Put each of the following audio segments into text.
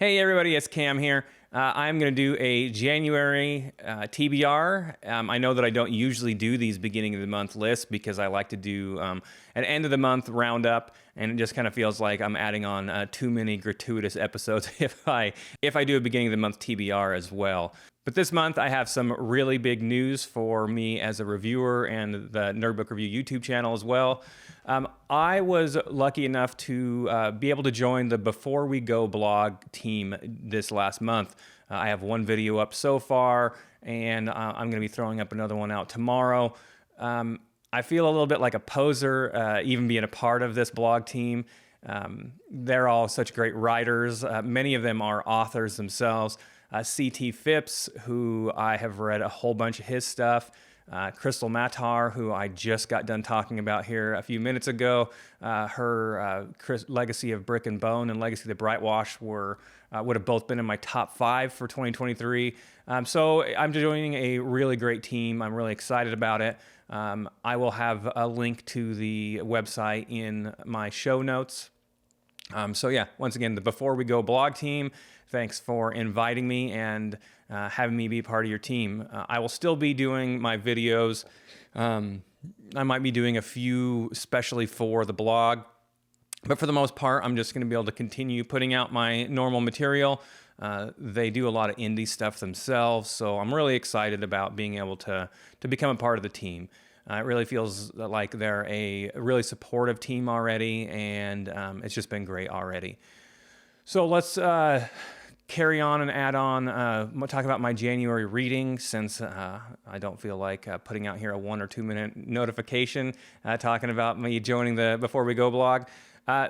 Hey everybody, it's Cam here. I'm going to do a January TBR. I know that I don't usually do these beginning of the month lists because I like to do an end of the month roundup, and it just kind of feels like I'm adding on too many gratuitous episodes if I do a beginning of the month TBR as well. But this month I have some really big news for me as a reviewer and the Nerdbook Review YouTube channel as well. I was lucky enough to be able to join the Before We Go blog team this last month. I have one video up so far, and I'm going to be throwing up another one out tomorrow. I feel a little bit like a poser even being a part of this blog team. They're all such great writers. Many of them are authors themselves. C.T. Phipps, who I have read a whole bunch of his stuff. Crystal Matar, who I just got done talking about here a few minutes ago. Her Legacy of Brick and Bone and Legacy of the Brightwash would have both been in my top 5 for 2023. So I'm joining a really great team. I'm really excited about it. I will have a link to the website in my show notes. So yeah, once again, the Before We Go blog team, thanks for inviting me and having me be part of your team. I will still be doing my videos. I might be doing a few specially for the blog, but for the most part, I'm just going to be able to continue putting out my normal material. They do a lot of indie stuff themselves, so I'm really excited about being able to become a part of the team. It really feels like they're a really supportive team already, and it's just been great already. So let's carry on and add on, talk about my January reading, since I don't feel like putting out here a 1 or 2 minute notification talking about me joining the Before We Go blog.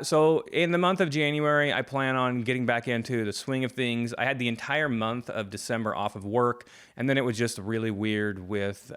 So in the month of January, I plan on getting back into the swing of things. I had the entire month of December off of work, and then it was just really weird with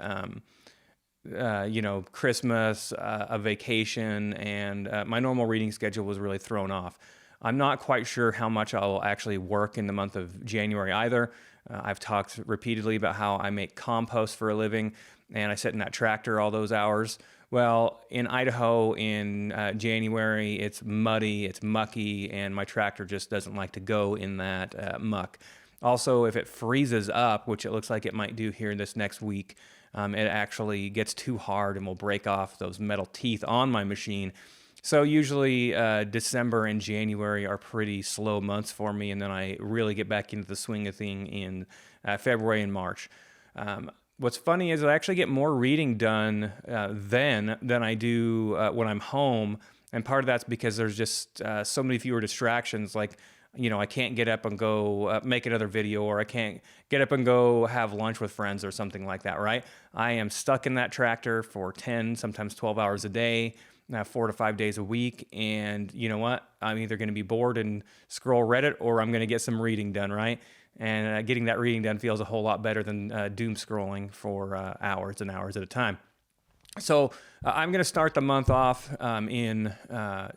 Christmas, a vacation, and my normal reading schedule was really thrown off. I'm not quite sure how much I'll actually work in the month of January either. I've talked repeatedly about how I make compost for a living, and I sit in that tractor all those hours. Well, in Idaho in January, it's muddy, it's mucky, and my tractor just doesn't like to go in that muck. Also, if it freezes up, which it looks like it might do here this next week, it actually gets too hard and will break off those metal teeth on my machine. So usually December and January are pretty slow months for me, and then I really get back into the swing of things in February and March. What's funny is I actually get more reading done then than I do when I'm home, and part of that's because there's just so many fewer distractions. Like, I can't get up and go make another video, or I can't get up and go have lunch with friends or something like that, right? I am stuck in that tractor for 10, sometimes 12 hours a day, 4 to 5 days a week, and you know what? I'm either going to be bored and scroll Reddit, or I'm going to get some reading done, right? And getting that reading done feels a whole lot better than doom scrolling for hours and hours at a time. So I'm going to start the month off in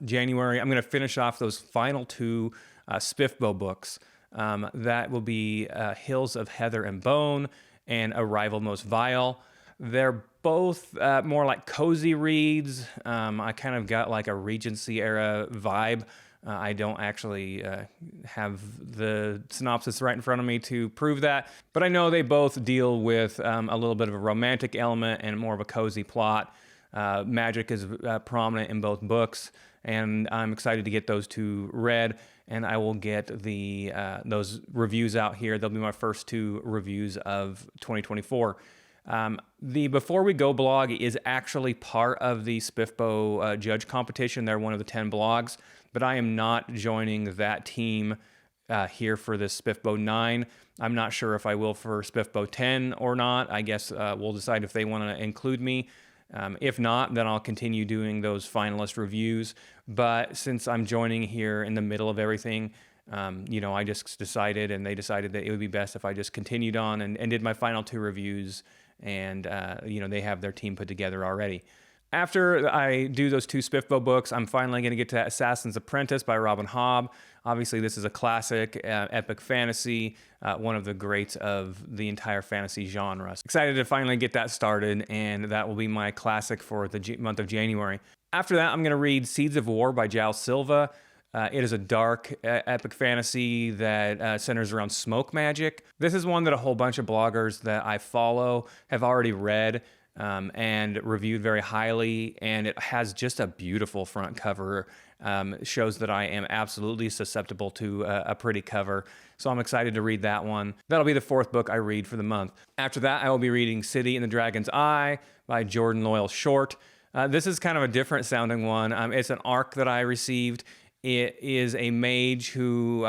January. I'm going to finish off those final 2 Spiffbo books. That will be Hills of Heather and Bone and A Rival Most Vile. They're both more like cozy reads. I kind of got like a Regency era vibe. I don't actually have the synopsis right in front of me to prove that, but I know they both deal with a little bit of a romantic element and more of a cozy plot. Magic is prominent in both books, and I'm excited to get those 2 read, and I will get those reviews out here. They'll be my first 2 reviews of 2024. The Before We Go blog is actually part of the Spiffbo judge competition. They're one of the 10 blogs, but I am not joining that team here for this Spiffbo 9. I'm not sure if I will for Spiffbo 10 or not. I guess we'll decide if they want to include me. If not, then I'll continue doing those finalist reviews. But since I'm joining here in the middle of everything, I just decided, and they decided that it would be best if I just continued on and did my final 2 reviews. And, they have their team put together already. After I do those 2 Spiffbo books, I'm finally going to get to Assassin's Apprentice by Robin Hobb. Obviously, this is a classic, epic fantasy, one of the greats of the entire fantasy genre. Excited to finally get that started, and that will be my classic for the month of January. After that, I'm going to read Seeds of War by Jal Silva. It is a dark, epic fantasy that centers around smoke magic. This is one that a whole bunch of bloggers that I follow have already read and reviewed very highly, and it has just a beautiful front cover. Shows that I am absolutely susceptible to a pretty cover. So I'm excited to read that one. That'll be the fourth book I read for the month. After that, I will be reading City in the Dragon's Eye by Jordan Loyal Short. This is kind of a different sounding one. It's an arc that I received. It is a mage who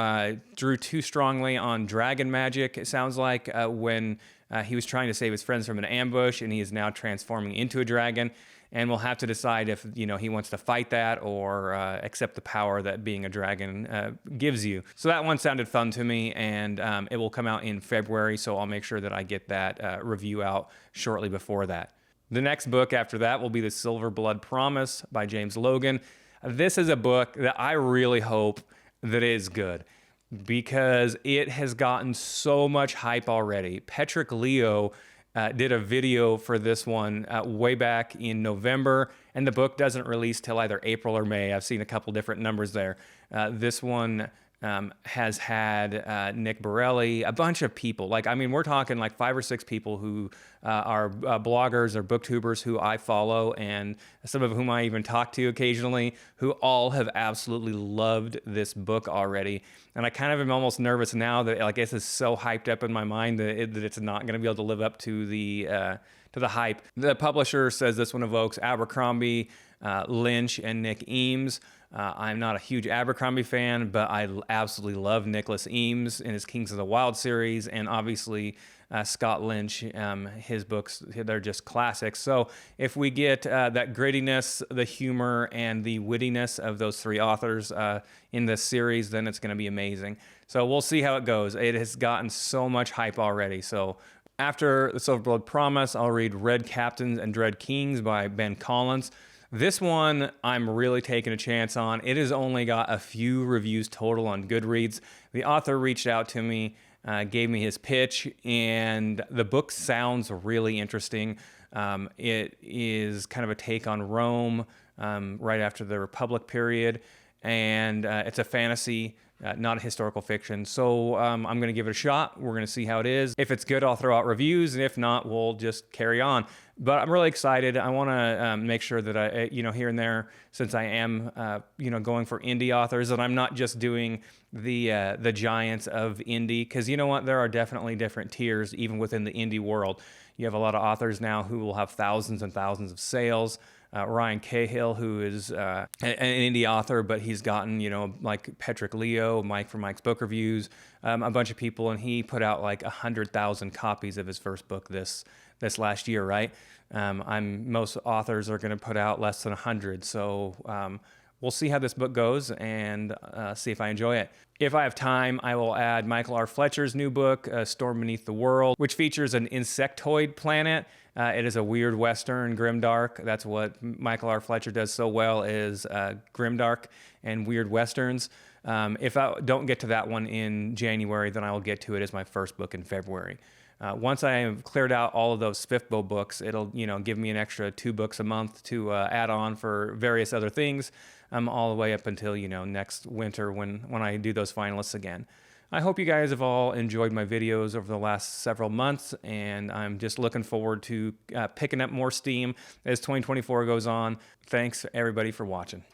drew too strongly on dragon magic, it sounds like, when he was trying to save his friends from an ambush, and he is now transforming into a dragon. And we'll have to decide if he wants to fight that or accept the power that being a dragon gives you. So that one sounded fun to me, and it will come out in February, so I'll make sure that I get that review out shortly before that. The next book after that will be The Silver Blood Promise by James Logan. This is a book that I really hope that is good because it has gotten so much hype already. Patrick Leo did a video for this one way back in November, and the book doesn't release till either April or May. I've seen a couple different numbers there. This one has had Nick Borelli, a bunch of people. We're talking like 5 or 6 people who are bloggers or booktubers who I follow, and some of whom I even talk to occasionally, who all have absolutely loved this book already. And I kind of am almost nervous now that this is so hyped up in my mind that it's not going to be able to live up to the hype. The publisher says this one evokes Abercrombie, Lynch, and Nick Eames. I'm not a huge Abercrombie fan, but I absolutely love Nicholas Eames in his Kings of the Wild series, and obviously Scott Lynch, his books, they're just classics. So if we get that grittiness, the humor, and the wittiness of those 3 authors in this series, then it's going to be amazing. So we'll see how it goes. It has gotten so much hype already. So after The Silver Blood Promise, I'll read Red Captains and Dread Kings by Ben Collins. This one I'm really taking a chance on. It has only got a few reviews total on Goodreads. The author reached out to me, gave me his pitch, and the book sounds really interesting. It is kind of a take on Rome right after the Republic period, and it's a fantasy, not a historical fiction. So I'm going to give it a shot. We're going to see how it is. If it's good, I'll throw out reviews, and if not, we'll just carry on. But I'm really excited. I want to make sure that I, here and there, since I am, going for indie authors, that I'm not just doing the giants of indie, because you know what, there are definitely different tiers even within the indie world. You have a lot of authors now who will have thousands and thousands of sales. Ryan Cahill, who is an indie author, but he's gotten, like Patrick Leo, Mike from Mike's Book Reviews, a bunch of people, and he put out like 100,000 copies of his first book this last year, right? Most authors are going to put out less than 100, so we'll see how this book goes and see if I enjoy it. If I have time, I will add Michael R. Fletcher's new book, Storm Beneath the World, which features an insectoid planet. It is a weird Western, grimdark. That's what Michael R. Fletcher does so well, is grimdark and weird Westerns. If I don't get to that one in January, then I will get to it as my first book in February. Once I have cleared out all of those Fifthbow books, it'll give me an extra 2 books a month to add on for various other things, all the way up until next winter when I do those finalists again. I hope you guys have all enjoyed my videos over the last several months, and I'm just looking forward to picking up more steam as 2024 goes on. Thanks everybody for watching.